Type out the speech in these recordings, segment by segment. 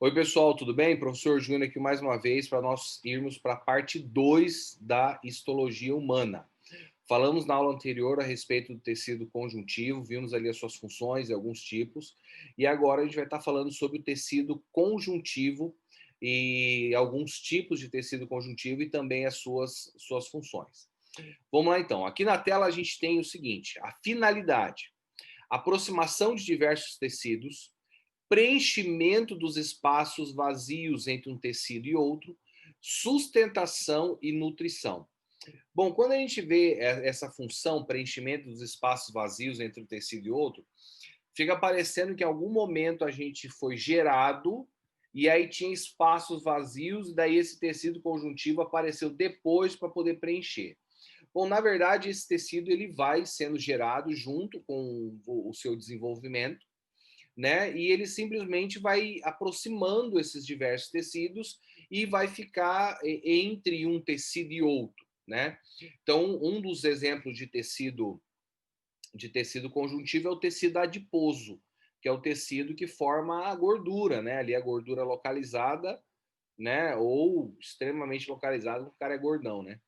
Oi, pessoal, tudo bem? Professor Júnior aqui mais uma vez para nós irmos para a parte 2 da histologia humana. Falamos na aula anterior a respeito do tecido conjuntivo, vimos ali as suas funções e alguns tipos, e agora a gente vai estar falando sobre o tecido conjuntivo e alguns tipos de tecido conjuntivo e também as suas funções. Vamos lá então. Aqui na tela a gente tem o seguinte: a finalidade, aproximação de diversos tecidos, preenchimento dos espaços vazios entre um tecido e outro, sustentação e nutrição. Bom, quando a gente vê essa função, preenchimento dos espaços vazios entre um tecido e outro, fica parecendo que em algum momento a gente foi gerado e aí tinha espaços vazios e daí esse tecido conjuntivo apareceu depois para poder preencher. Bom, na verdade, esse tecido ele vai sendo gerado junto com o seu desenvolvimento, né? E ele simplesmente vai aproximando esses diversos tecidos e vai ficar entre um tecido e outro, né? Então, um dos exemplos de tecido conjuntivo é o tecido adiposo, que é o tecido que forma a gordura, né? Ali a gordura localizada, né? Ou extremamente localizada, porque o cara é gordão, né?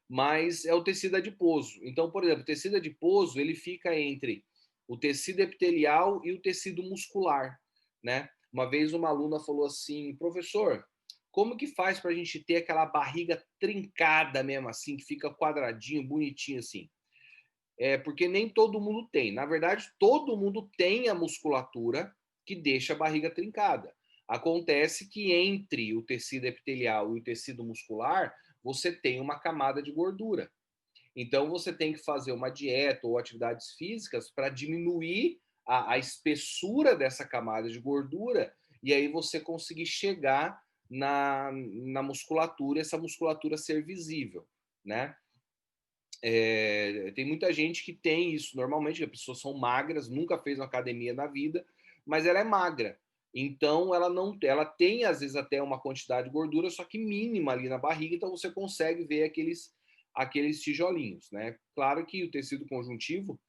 Mas é o tecido adiposo. Então, por exemplo, o tecido adiposo ele fica entre o tecido epitelial e o tecido muscular, né? Uma vez uma aluna falou assim, professor, como que faz para a gente ter aquela barriga trincada mesmo assim, que fica quadradinho, bonitinho assim? É porque nem todo mundo tem. Na verdade, todo mundo tem a musculatura que deixa a barriga trincada. Acontece que entre o tecido epitelial e o tecido muscular, você tem uma camada de gordura. Então, você tem que fazer uma dieta ou atividades físicas para diminuir a espessura dessa camada de gordura e aí você conseguir chegar na musculatura, essa musculatura ser visível, né? Tem muita gente que tem isso. Normalmente as pessoas são magras, nunca fez uma academia na vida, mas ela é magra. Então ela não, ela tem às vezes até uma quantidade de gordura, só que mínima ali na barriga, então você consegue ver aqueles tijolinhos, né? Claro que o tecido conjuntivo,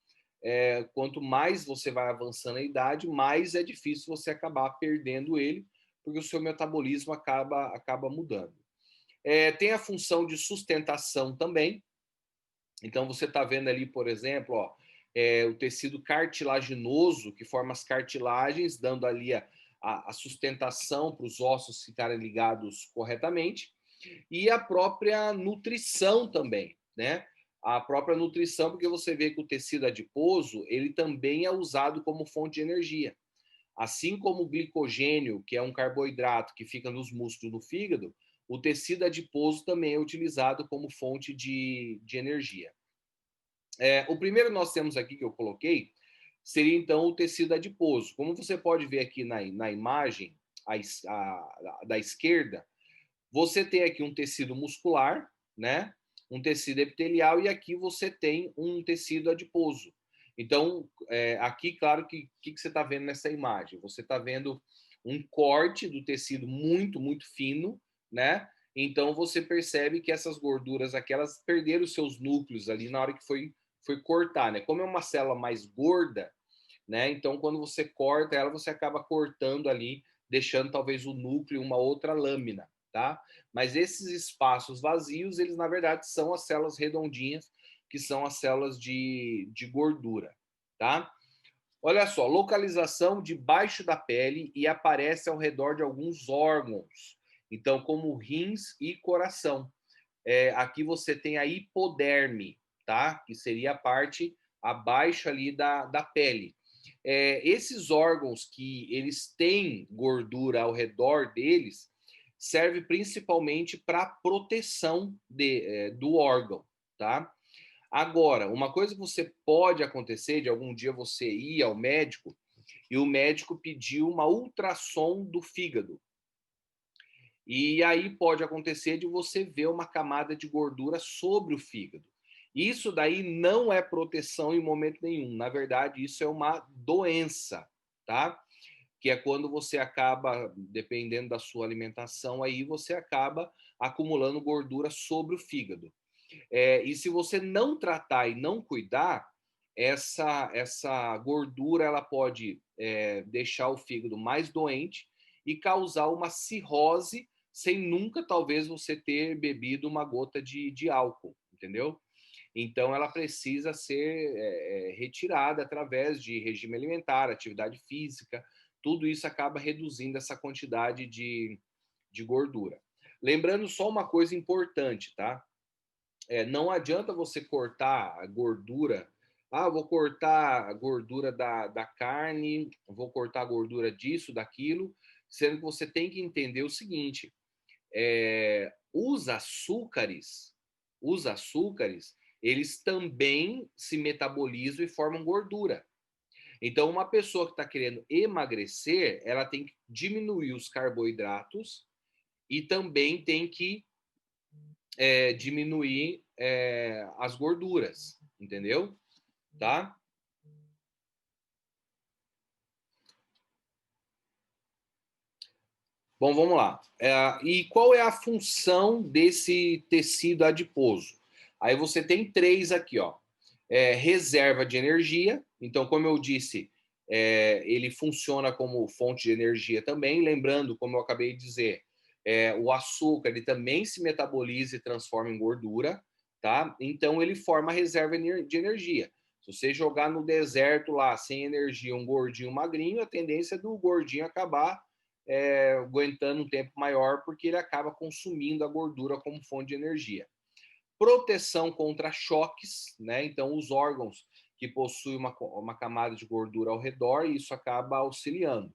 quanto mais você vai avançando a idade, mais é difícil você acabar perdendo ele, porque o seu metabolismo acaba mudando. Tem a função de sustentação também. Então, você está vendo ali, por exemplo, ó, o tecido cartilaginoso, que forma as cartilagens, dando ali a sustentação para os ossos ficarem ligados corretamente, e a própria nutrição também, né? A própria nutrição, porque você vê que o tecido adiposo, ele também é usado como fonte de energia. Assim como o glicogênio, que é um carboidrato que fica nos músculos do fígado, o tecido adiposo também é utilizado como fonte de energia. O primeiro nós temos aqui que eu coloquei seria então o tecido adiposo. Como você pode ver aqui na imagem da esquerda, você tem aqui um tecido muscular, né? Um tecido epitelial e aqui você tem um tecido adiposo. Então, aqui, claro que você está vendo nessa imagem? Você está vendo um corte do tecido muito, muito fino, né? Então, você percebe que essas gorduras aqui, elas perderam os seus núcleos ali na hora que foi cortar, né? Como é uma célula mais gorda, né? Então, quando você corta ela, você acaba cortando ali, deixando talvez o núcleo uma outra lâmina, tá? Mas esses espaços vazios, eles na verdade são as células redondinhas, que são as células de gordura, tá? Olha só, localização debaixo da pele e aparece ao redor de alguns órgãos. Então, como rins e coração. Aqui você tem a hipoderme, tá? Que seria a parte abaixo ali da pele. Esses órgãos que eles têm gordura ao redor deles serve principalmente para proteção do órgão, tá? Agora, uma coisa que você pode acontecer de algum dia você ir ao médico e o médico pediu uma ultrassom do fígado. E aí pode acontecer de você ver uma camada de gordura sobre o fígado. Isso daí não é proteção em momento nenhum. Na verdade, isso é uma doença, tá? Que é quando você acaba, dependendo da sua alimentação, aí você acaba acumulando gordura sobre o fígado. E se você não tratar e não cuidar, essa gordura ela pode deixar o fígado mais doente e causar uma cirrose sem nunca, talvez, você ter bebido uma gota de álcool, entendeu? Então, ela precisa ser retirada através de regime alimentar, atividade física, tudo isso acaba reduzindo essa quantidade de gordura. Lembrando só uma coisa importante, tá? Não adianta você cortar a gordura. Ah, vou cortar a gordura da carne, vou cortar a gordura disso, daquilo, sendo que você tem que entender o seguinte: os açúcares, eles também se metabolizam e formam gordura. Então, uma pessoa que está querendo emagrecer, ela tem que diminuir os carboidratos e também tem que diminuir as gorduras, entendeu? Tá? Bom, vamos lá. E qual é a função desse tecido adiposo? Aí você tem três aqui, ó. Reserva de energia. Então, como eu disse, ele funciona como fonte de energia também. Lembrando, como eu acabei de dizer, o açúcar ele também se metaboliza e transforma em gordura, tá? Então, ele forma reserva de energia. Se você jogar no deserto lá, sem energia, um gordinho magrinho, a tendência é do gordinho acabar aguentando um tempo maior, porque ele acaba consumindo a gordura como fonte de energia. Proteção contra choques, né? Então, os órgãos que possuem uma camada de gordura ao redor, e isso acaba auxiliando.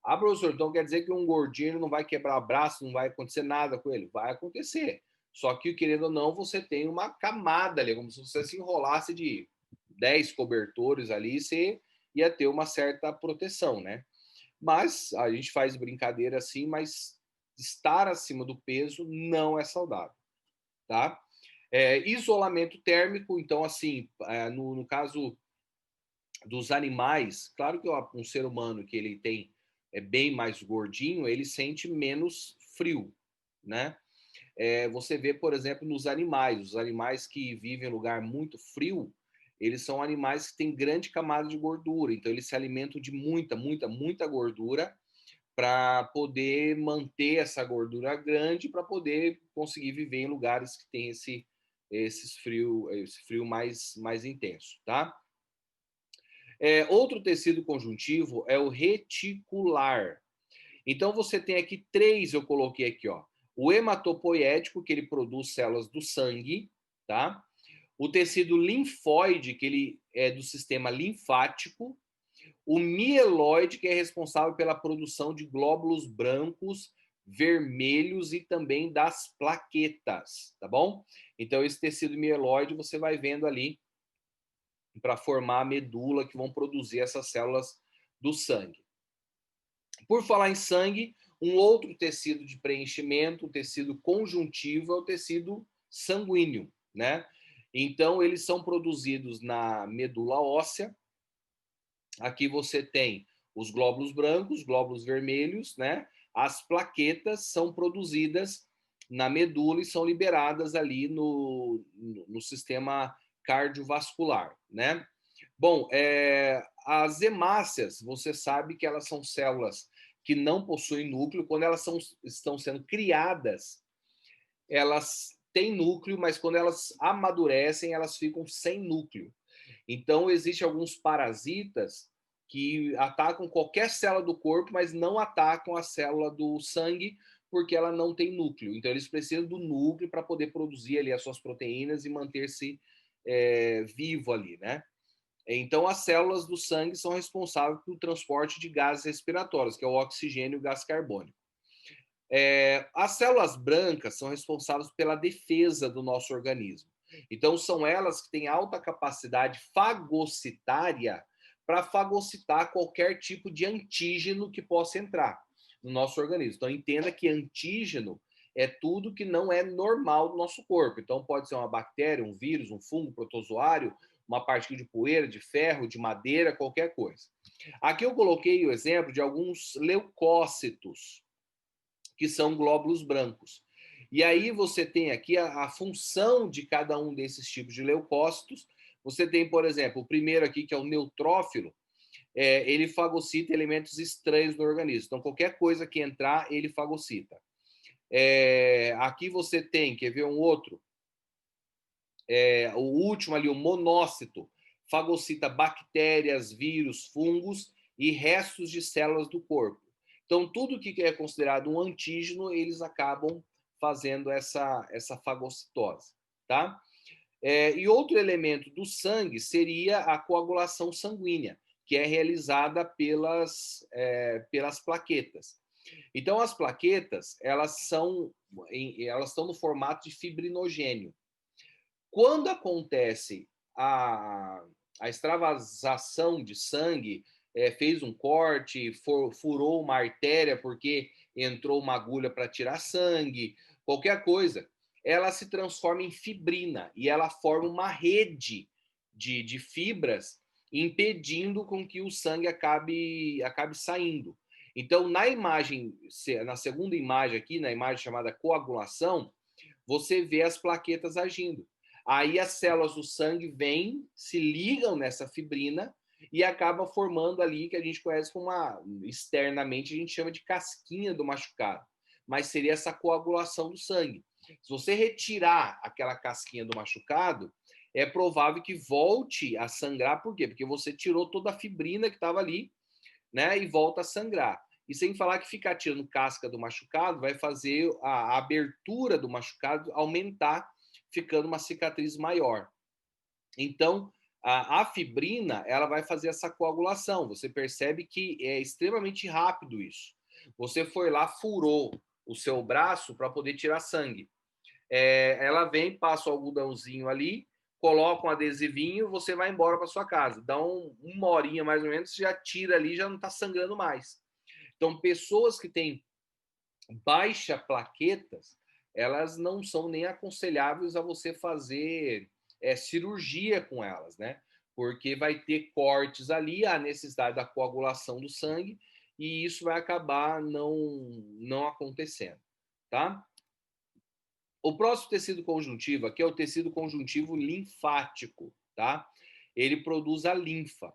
Ah, professor, então quer dizer que um gordinho não vai quebrar braço, não vai acontecer nada com ele? Vai acontecer. Só que, querendo ou não, você tem uma camada ali, como se você se enrolasse de 10 cobertores ali, você ia ter uma certa proteção, né? Mas a gente faz brincadeira assim, mas estar acima do peso não é saudável, tá? Isolamento térmico, então assim, no caso dos animais, claro que um ser humano que ele tem bem mais gordinho, ele sente menos frio, né? Você vê, por exemplo, nos animais, os animais que vivem em lugar muito frio, eles são animais que têm grande camada de gordura, então eles se alimentam de muita, muita, muita gordura para poder manter essa gordura grande, para poder conseguir viver em lugares que tem esse frio mais intenso, tá? Outro tecido conjuntivo é o reticular. Então você tem aqui três, eu coloquei aqui, ó. O hematopoético, que ele produz células do sangue, tá? O tecido linfóide, que ele é do sistema linfático. O mieloide, que é responsável pela produção de glóbulos brancos, vermelhos e também das plaquetas, tá bom? Então, esse tecido mieloide você vai vendo ali para formar a medula que vão produzir essas células do sangue. Por falar em sangue, um outro tecido de preenchimento, o tecido conjuntivo, é o tecido sanguíneo, né? Então, eles são produzidos na medula óssea. Aqui você tem os glóbulos brancos, glóbulos vermelhos, né? As plaquetas são produzidas na medula e são liberadas ali no sistema cardiovascular, né? Bom, as hemácias, você sabe que elas são células que não possuem núcleo. Quando elas estão sendo criadas, elas têm núcleo, mas quando elas amadurecem, elas ficam sem núcleo. Então, existem alguns parasitas que atacam qualquer célula do corpo, mas não atacam a célula do sangue, porque ela não tem núcleo. Então, eles precisam do núcleo para poder produzir ali as suas proteínas e manter-se vivo ali, né? Então, as células do sangue são responsáveis pelo transporte de gases respiratórios, que é o oxigênio e o gás carbônico. As células brancas são responsáveis pela defesa do nosso organismo. Então, são elas que têm alta capacidade fagocitária para fagocitar qualquer tipo de antígeno que possa entrar no nosso organismo. Então, entenda que antígeno é tudo que não é normal do nosso corpo. Então, pode ser uma bactéria, um vírus, um fungo, protozoário, uma partícula de poeira, de ferro, de madeira, qualquer coisa. Aqui eu coloquei o exemplo de alguns leucócitos, que são glóbulos brancos. E aí você tem aqui a função de cada um desses tipos de leucócitos. Você tem, por exemplo, o primeiro aqui, que é o neutrófilo. ele fagocita elementos estranhos no organismo. Então, qualquer coisa que entrar, ele fagocita. Aqui você tem, quer ver um outro? O último ali, o monócito, fagocita bactérias, vírus, fungos e restos de células do corpo. Então, tudo que é considerado um antígeno, eles acabam fazendo essa fagocitose, tá? E outro elemento do sangue seria a coagulação sanguínea, que é realizada pelas plaquetas. Então, as plaquetas, elas estão no formato de fibrinogênio. Quando acontece a extravasação de sangue, fez um corte, furou uma artéria porque entrou uma agulha para tirar sangue, qualquer coisa, ela se transforma em fibrina e ela forma uma rede de fibras impedindo com que o sangue acabe saindo. Então, na segunda imagem aqui, na imagem chamada coagulação, você vê as plaquetas agindo. Aí as células do sangue vêm, se ligam nessa fibrina e acaba formando ali que a gente conhece como externamente a gente chama de casquinha do machucado, mas seria essa coagulação do sangue. Se você retirar aquela casquinha do machucado, é provável que volte a sangrar. Por quê? Porque você tirou toda a fibrina que estava ali, né, e volta a sangrar. E sem falar que ficar tirando casca do machucado vai fazer a abertura do machucado aumentar, ficando uma cicatriz maior. Então, a fibrina, ela vai fazer essa coagulação. Você percebe que é extremamente rápido isso. Você foi lá, furou o seu braço para poder tirar sangue. Ela vem, passa o algodãozinho ali, coloca um adesivinho, você vai embora para sua casa. Dá uma horinha mais ou menos, já tira ali, já não está sangrando mais. Então, pessoas que têm baixa plaquetas, elas não são nem aconselháveis a você fazer cirurgia com elas, né? Porque vai ter cortes ali, a necessidade da coagulação do sangue, e isso vai acabar não acontecendo, tá? O próximo tecido conjuntivo aqui é o tecido conjuntivo linfático, tá? Ele produz a linfa.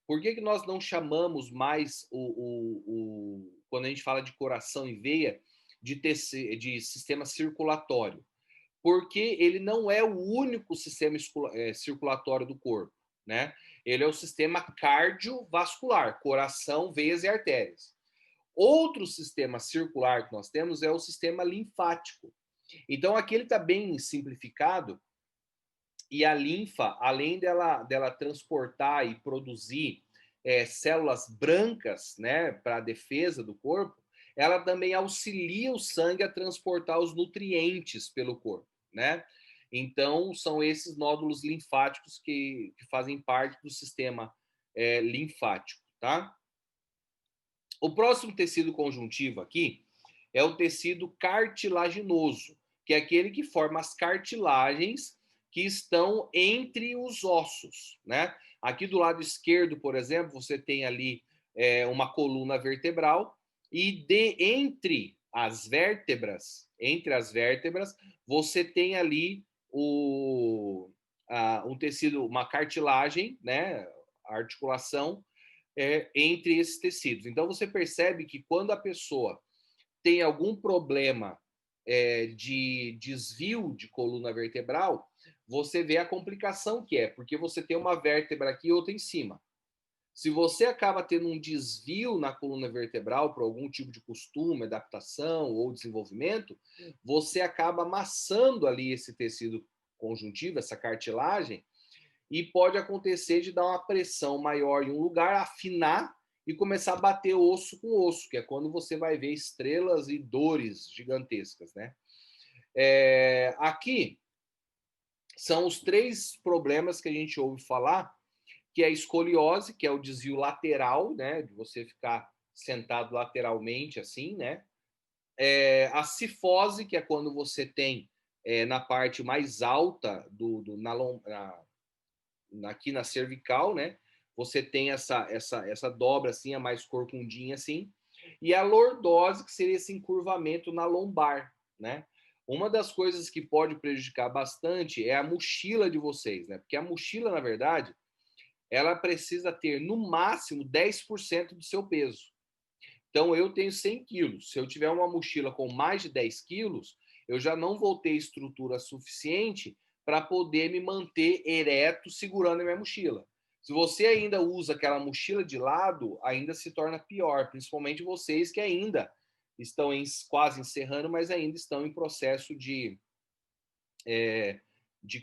Por que nós não chamamos mais quando a gente fala de coração e veia, de sistema circulatório? Porque ele não é o único sistema circulatório do corpo, né? Ele é o sistema cardiovascular, coração, veias e artérias. Outro sistema circular que nós temos é o sistema linfático. Então, aqui ele está bem simplificado, e a linfa, além dela transportar e produzir células brancas, né, para a defesa do corpo, ela também auxilia o sangue a transportar os nutrientes pelo corpo, né? Então, são esses nódulos linfáticos que fazem parte do sistema linfático, tá? O próximo tecido conjuntivo aqui é o tecido cartilaginoso, que é aquele que forma as cartilagens que estão entre os ossos, né? Aqui do lado esquerdo, por exemplo, você tem ali uma coluna vertebral e entre as vértebras, você tem ali um tecido, uma cartilagem, né? A articulação entre esses tecidos. Então você percebe que quando a pessoa tem algum problema de desvio de coluna vertebral, você vê a complicação que é, porque você tem uma vértebra aqui e outra em cima. Se você acaba tendo um desvio na coluna vertebral por algum tipo de costume, adaptação ou desenvolvimento, você acaba amassando ali esse tecido conjuntivo, essa cartilagem, e pode acontecer de dar uma pressão maior em um lugar, afinar e começar a bater osso com osso, que é quando você vai ver estrelas e dores gigantescas, né? Aqui são os 3 problemas que a gente ouve falar, que é a escoliose, que é o desvio lateral, né? De você ficar sentado lateralmente, assim, né? A cifose, que é quando você tem na parte mais alta aqui na cervical, né? Você tem essa dobra assim, a mais corcundinha assim, e a lordose, que seria esse encurvamento na lombar, né? Uma das coisas que pode prejudicar bastante é a mochila de vocês, né? Porque a mochila, na verdade, ela precisa ter, no máximo, 10% do seu peso. Então, eu tenho 100 quilos. Se eu tiver uma mochila com mais de 10 quilos, eu já não vou ter estrutura suficiente para poder me manter ereto segurando a minha mochila. Se você ainda usa aquela mochila de lado, ainda se torna pior, principalmente vocês que ainda estão quase encerrando, mas ainda estão em processo de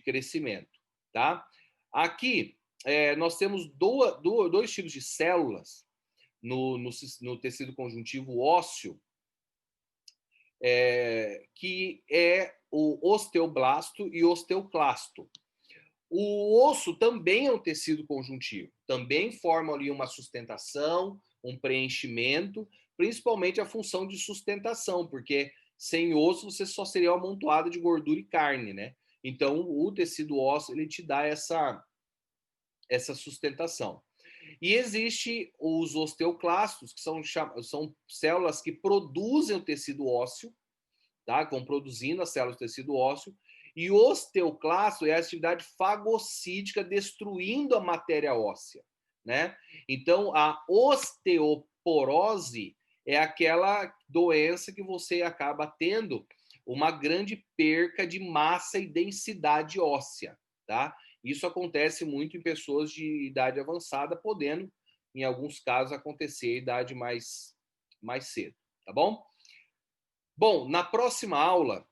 crescimento. Tá? Aqui, nós temos dois tipos de células no tecido conjuntivo ósseo, que é o osteoblasto e osteoclasto. O osso também é um tecido conjuntivo, também forma ali uma sustentação, um preenchimento, principalmente a função de sustentação, porque sem osso você só seria uma amontoada de gordura e carne, né? Então o tecido ósseo ele te dá essa sustentação. E existe os osteoclastos, que são células que produzem o tecido ósseo, tá? Vão produzindo as células do tecido ósseo, e o osteoclasto é a atividade fagocítica destruindo a matéria óssea, né? Então, a osteoporose é aquela doença que você acaba tendo uma grande perca de massa e densidade óssea, tá? Isso acontece muito em pessoas de idade avançada, podendo, em alguns casos, acontecer em idade mais cedo, tá bom? Bom, na próxima aula,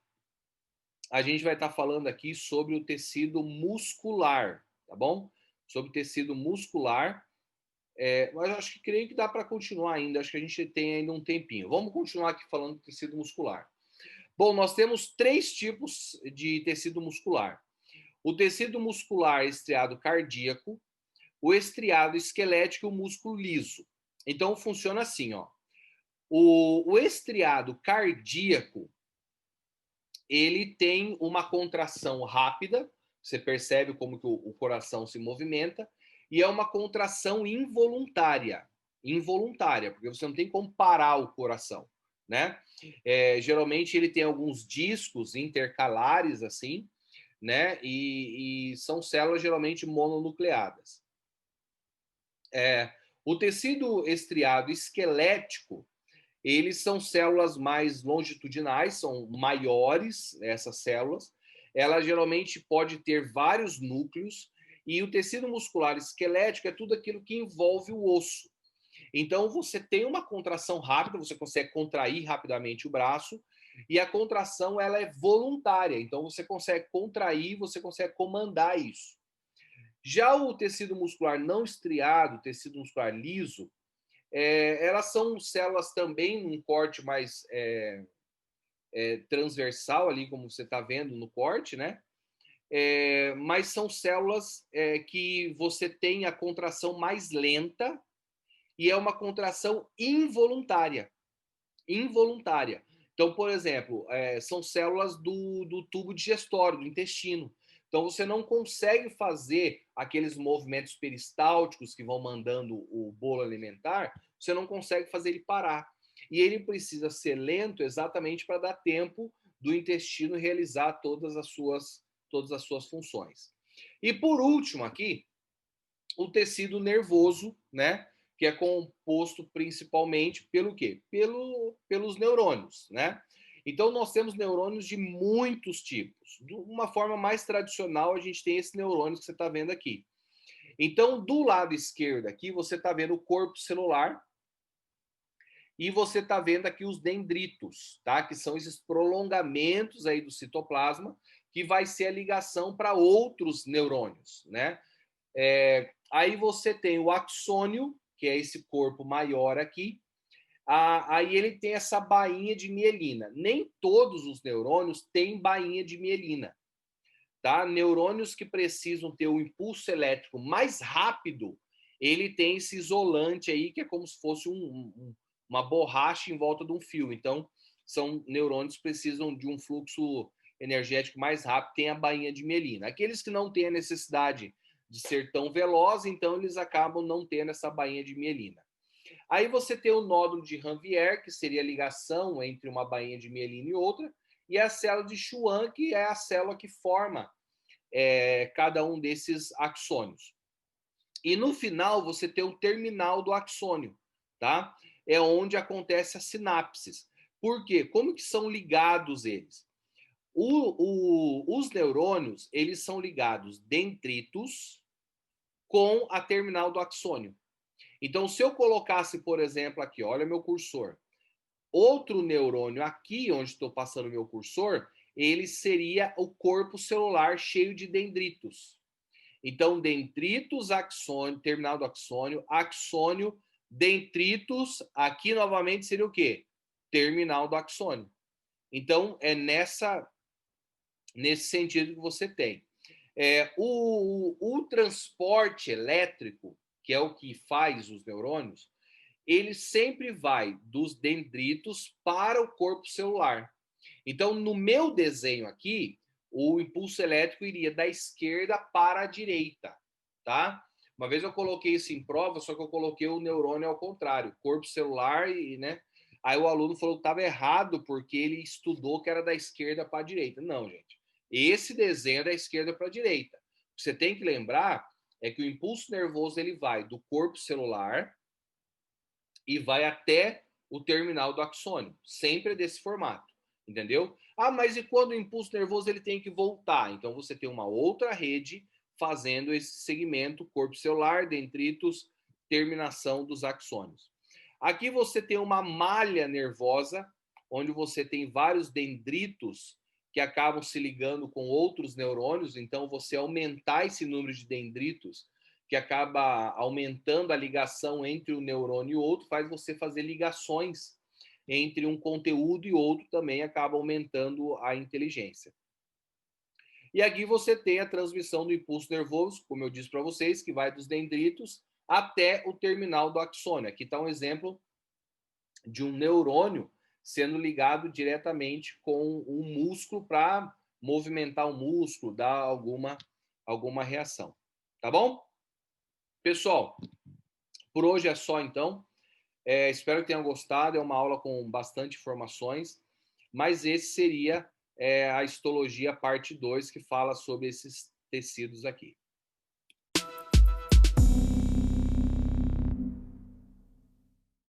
a gente vai estar falando aqui sobre o tecido muscular, tá bom? Sobre o tecido muscular, mas eu acho que creio que dá para continuar ainda, acho que a gente tem ainda um tempinho. Vamos continuar aqui falando do tecido muscular. Bom, nós temos 3 tipos de tecido muscular. O tecido muscular estriado cardíaco, o estriado esquelético e o músculo liso. Então, funciona assim, ó. O estriado cardíaco, ele tem uma contração rápida, você percebe como que o coração se movimenta, e é uma contração involuntária, porque você não tem como parar o coração, né? Geralmente ele tem alguns discos intercalares, assim, né? E são células geralmente mononucleadas. O tecido estriado esquelético, eles são células mais longitudinais, são maiores essas células. Ela geralmente pode ter vários núcleos, e o tecido muscular esquelético é tudo aquilo que envolve o osso. Então, você tem uma contração rápida, você consegue contrair rapidamente o braço, e a contração ela é voluntária. Então, você consegue contrair, você consegue comandar isso. Já o tecido muscular não estriado, o tecido muscular liso, elas são células também num corte mais transversal ali, como você está vendo no corte, né? Mas são células que você tem a contração mais lenta e é uma contração involuntária. Involuntária. Então, por exemplo, são células do tubo digestório, do intestino. Então, você não consegue fazer aqueles movimentos peristálticos que vão mandando o bolo alimentar, você não consegue fazer ele parar. E ele precisa ser lento exatamente para dar tempo do intestino realizar todas as suas funções. E por último aqui, o tecido nervoso, né? Que é composto principalmente pelo quê? Pelos neurônios, né? Então, nós temos neurônios de muitos tipos. De uma forma mais tradicional, a gente tem esse neurônio que você está vendo aqui. Então, do lado esquerdo aqui, você está vendo o corpo celular e você está vendo aqui os dendritos, tá? Que são esses prolongamentos aí do citoplasma, que vai ser a ligação para outros neurônios, né? Aí você tem o axônio, que é esse corpo maior aqui. Aí ele tem essa bainha de mielina. Nem todos os neurônios têm bainha de mielina. Tá? Neurônios que precisam ter o impulso elétrico mais rápido, ele tem esse isolante aí, que é como se fosse uma borracha em volta de um fio. Então, são neurônios que precisam de um fluxo energético mais rápido, tem a bainha de mielina. Aqueles que não têm a necessidade de ser tão veloz, então eles acabam não tendo essa bainha de mielina. Aí você tem o nódulo de Ranvier, que seria a ligação entre uma bainha de mielina e outra, e a célula de Schwann, que é a célula que forma cada um desses axônios. E no final você tem o terminal do axônio, tá? É onde acontece as sinapses. Por quê? Como que são ligados eles? Os neurônios, eles são ligados dendritos com a terminal do axônio. Então, se eu colocasse, por exemplo, aqui, olha meu cursor, outro neurônio aqui, onde estou passando meu cursor, ele seria o corpo celular cheio de dendritos. Então, dendritos, axônio, terminal do axônio, axônio, dendritos, aqui novamente seria o quê? Terminal do axônio. Então, é nesse sentido que você tem. O transporte elétrico, que é o que faz os neurônios, ele sempre vai dos dendritos para o corpo celular. Então, no meu desenho aqui, o impulso elétrico iria da esquerda para a direita, tá? Uma vez eu coloquei isso em prova, só que eu coloquei o neurônio ao contrário, corpo celular e, né? Aí o aluno falou que estava errado porque ele estudou que era da esquerda para a direita. Não, gente. Esse desenho é da esquerda para a direita. O que você tem que lembrar é que o impulso nervoso ele vai do corpo celular e vai até o terminal do axônio, sempre desse formato, entendeu? Ah, mas e quando o impulso nervoso ele tem que voltar? Então você tem uma outra rede fazendo esse segmento corpo celular, dendritos, terminação dos axônios. Aqui você tem uma malha nervosa, onde você tem vários dendritos que acabam se ligando com outros neurônios, então você aumentar esse número de dendritos que acaba aumentando a ligação entre um neurônio e outro, faz você fazer ligações entre um conteúdo e outro, também acaba aumentando a inteligência. E aqui você tem a transmissão do impulso nervoso, como eu disse para vocês, que vai dos dendritos até o terminal do axônio. Aqui está um exemplo de um neurônio sendo ligado diretamente com um músculo para movimentar o músculo, dar alguma reação. Tá bom? Pessoal, por hoje é só então. Espero que tenham gostado. É uma aula com bastante informações, mas esse seria a histologia parte 2, que fala sobre esses tecidos aqui.